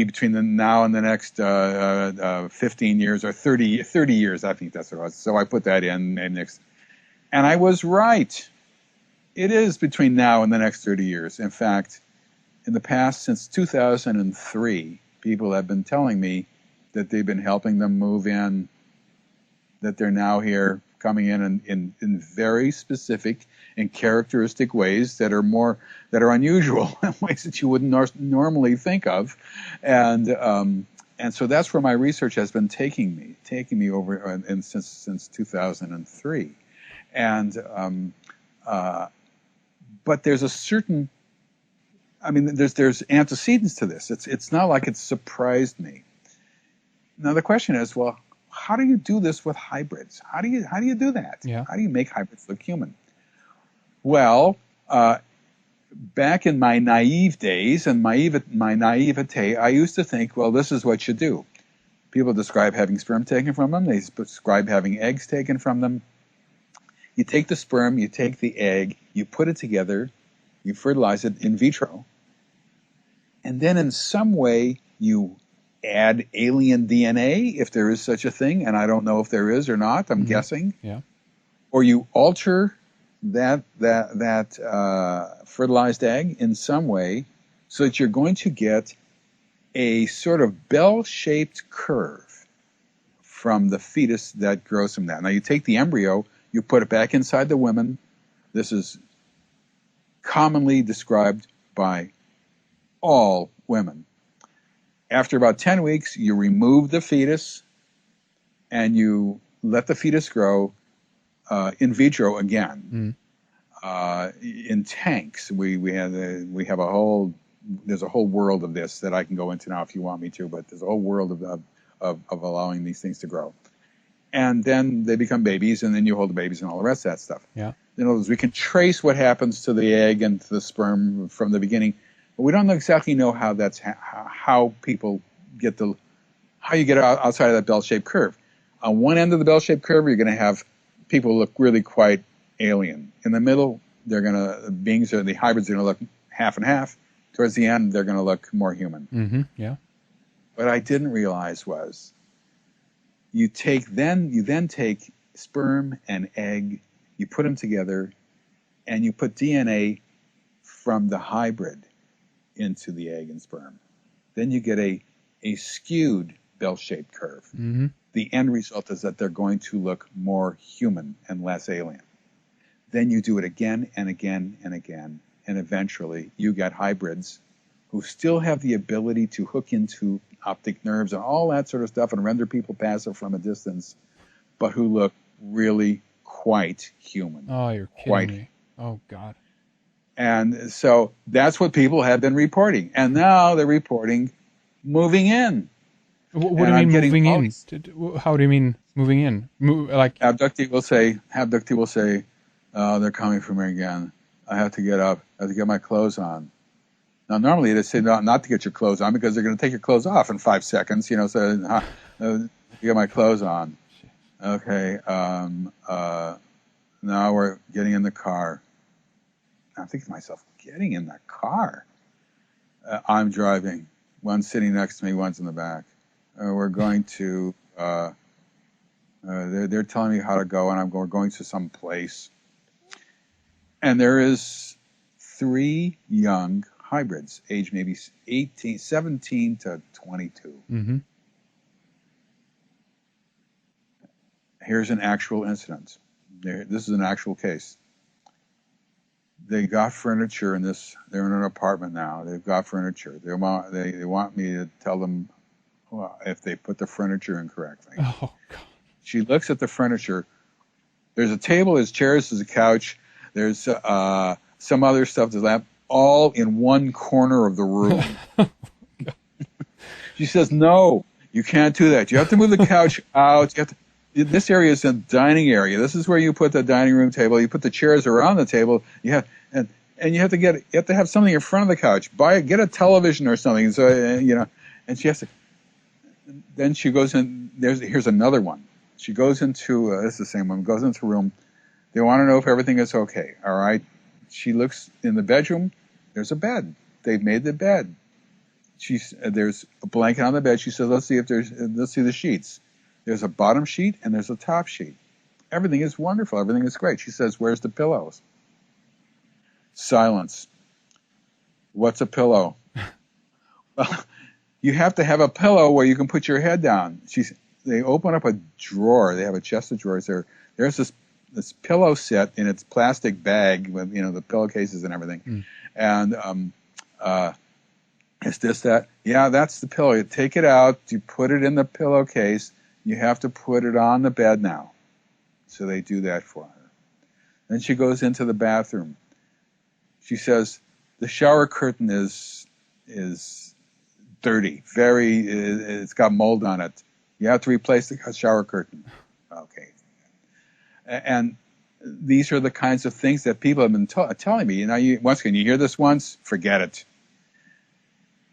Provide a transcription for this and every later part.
between the now and the next 15 years or 30 years. I think that's what it was. So I put that in next. And I was right. It is between now and the next 30 years. In fact, in the past, since 2003, people have been telling me that they've been helping them move in, that they're now here, coming in very specific and characteristic ways that are unusual, ways that you wouldn't normally think of, and so that's where my research has been taking me over, and since 2003, and but there's a certain, I mean, there's antecedents to this. It's not like it surprised me. Now the question is, well, how do you do this with hybrids? How do you do that? Yeah. How do you make hybrids look human? Well, back in my naive days and my naivete, I used to think, well, this is what you do. People describe having sperm taken from them. They describe having eggs taken from them. You take the sperm, you take the egg, you put it together, you fertilize it in vitro, and then in some way you add alien DNA, if there is such a thing, and I don't know if there is or not, I'm guessing. Yeah. Or you alter that fertilized egg in some way so that you're going to get a sort of bell-shaped curve from the fetus that grows from that. Now you take the embryo, you put it back inside the woman. This is commonly described by all women. After about 10 weeks, you remove the fetus and you let the fetus grow in vitro again, in tanks. There's a whole world of this that I can go into now if you want me to, but there's a whole world of allowing these things to grow. And then they become babies, and then you hold the babies and all the rest of that stuff. Yeah. In other words, we can trace what happens to the egg and to the sperm from the beginning, but we don't exactly know how that's how people get how you get outside of that bell-shaped curve. On one end of the bell-shaped curve, you're going to have people look really quite alien. In the middle, the hybrids are going to look half and half. Towards the end, they're going to look more human. Mm-hmm. Yeah. What I didn't realize was you then take sperm and egg, you put them together, and you put DNA from the hybrid into the egg and sperm. Then you get a skewed bell-shaped curve. Mm-hmm. The end result is that they're going to look more human and less alien. Then you do it again and again and again, and eventually you get hybrids who still have the ability to hook into optic nerves and all that sort of stuff and render people passive from a distance, but who look really quite human. Oh, you're kidding me. Oh, God. And so that's what people have been reporting. And now they're reporting moving in. What do you mean moving in? How do you mean moving in? Like abductee will say, oh, they're coming for me again. I have to get up. I have to get my clothes on. Now, normally they say not to get your clothes on because they're going to take your clothes off in 5 seconds. So get my clothes on. Okay. Now we're getting in the car. I'm thinking to myself, getting in the car? I'm driving. One's sitting next to me, one's in the back. We're going to, they're telling me how to go, and we're going to some place. And there is 3 young hybrids, age maybe 17 to 22. Mm-hmm. Here's an actual incident. This is an actual case. They got furniture they're in an apartment now. They've got furniture. They want me to tell them if they put the furniture in correctly. Oh, God. She looks at the furniture. There's a table, there's chairs, there's a couch, there's some other stuff, there's a lamp, all in one corner of the room. She says, no, you can't do that. You have to move the couch out. This area is a dining area. This is where you put the dining room table. You put the chairs around the table. And you have to have something in front of the couch. Get a television or something. So and she has to. Then she goes in. Here's another one. She goes into this is the same one. Goes into a room. They want to know if everything is okay. All right. She looks in the bedroom. There's a bed. They've made the bed. There's a blanket on the bed. She says, let's see the sheets. There's a bottom sheet and there's a top sheet. Everything is wonderful. Everything is great. She says, where's the pillows? Silence. What's a pillow? Well, you have to have a pillow where you can put your head down. They open up a drawer. They have a chest of drawers there. There's this pillow set in its plastic bag with, the pillowcases and everything. And is this that? Yeah, that's the pillow. You take it out. You put it in the pillowcase. You have to put it on the bed now. So they do that for her. Then she goes into the bathroom. She says, the shower curtain is dirty. It's got mold on it. You have to replace the shower curtain. Okay. And these are the kinds of things that people have been telling me. Once again, you hear this once, forget it.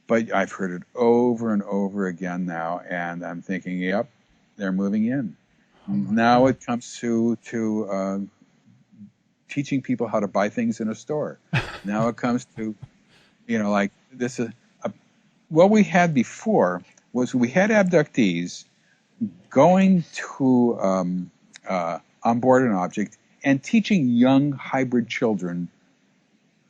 But I've heard it over and over again now, and I'm thinking, yep, they're moving in. Now it comes to teaching people how to buy things in a store. Now it comes to, like this is what we had before was we had abductees going to on board an object and teaching young hybrid children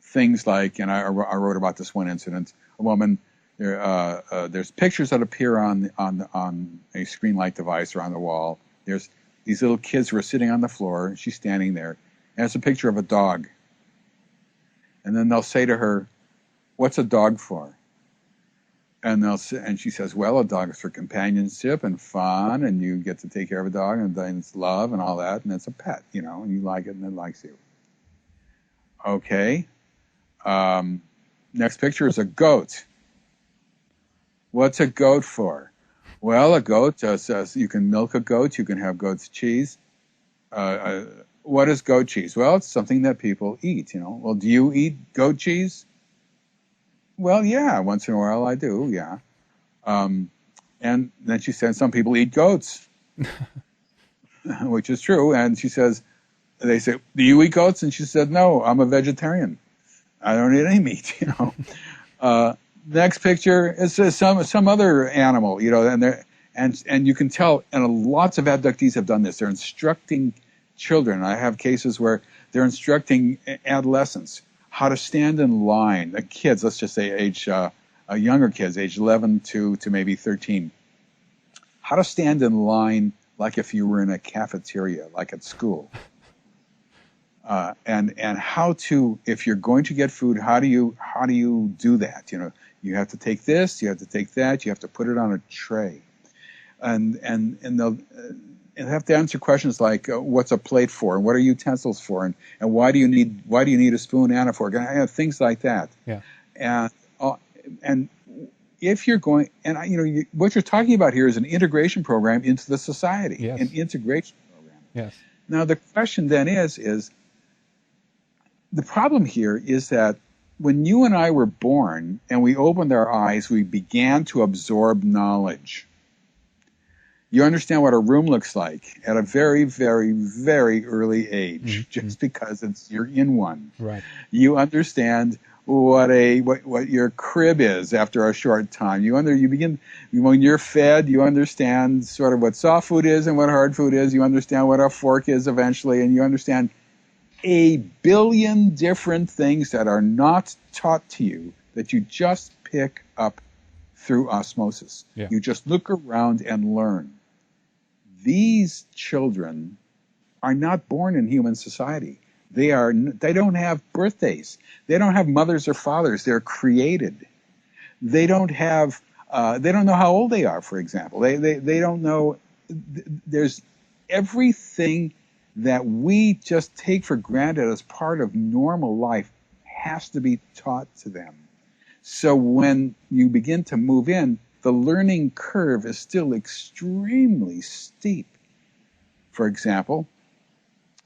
things like, and I wrote about this one incident. A woman, there's pictures that appear on a screen light device or on the wall. There's these little kids who are sitting on the floor, and she's standing there, and it's a picture of a dog. And then they'll say to her, "What's a dog for?" And she says, "Well, a dog is for companionship and fun, and you get to take care of a dog, and it's love and all that, and it's a pet, and you like it, and it likes you." Okay. Next picture is a goat. What's a goat for? Well, a goat says you can milk a goat, you can have goat's cheese. What is goat cheese? Well, it's something that people eat. Well, do you eat goat cheese? Well, yeah, once in a while I do, yeah. And then she said some people eat goats, which is true. And they say, do you eat goats? And she said, no, I'm a vegetarian. I don't eat any meat, Next picture is some other animal, and you can tell, and lots of abductees have done this. They're instructing children. I have cases where they're instructing adolescents how to stand in line. The kids, let's just say younger kids, age 11 to maybe 13, how to stand in line like if you were in a cafeteria, like at school. And how to, if you're going to get food, how do you do that? You have to take this, you have to take that, you have to put it on a tray, and they'll have to answer questions like, what's a plate for, and what are utensils for, and why do you need a spoon and a fork, and things like that. Yeah. And if you're going, and what you're talking about here is an integration program into the society. Yes. An integration program. Yes. Now the question then is the problem here is that when you and I were born and we opened our eyes, we began to absorb knowledge. You understand what a room looks like at a very, very, very early age, just because you're in one. Right. You understand what your crib is after a short time. When you're fed, you understand sort of what soft food is and what hard food is. You understand what a fork is eventually, and you understand a billion different things that are not taught to you that you just pick up through osmosis. Yeah. You just look around and learn. These children are not born in human society. They don't have birthdays. They don't have mothers or fathers. They're created. They don't know how old they are, for example. They don't know. There's everything that we just take for granted as part of normal life has to be taught to them. So when you begin to move in, the learning curve is still extremely steep. For example,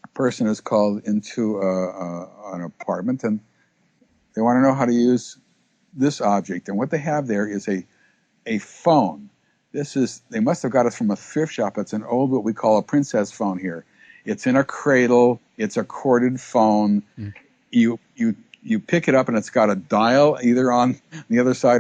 a person is called into an apartment and they want to know how to use this object. And what they have there is a phone. They must have got it from a thrift shop. It's an old, what we call a princess phone here. It's in a cradle. It's a corded phone. You pick it up and it's got a dial either on the other side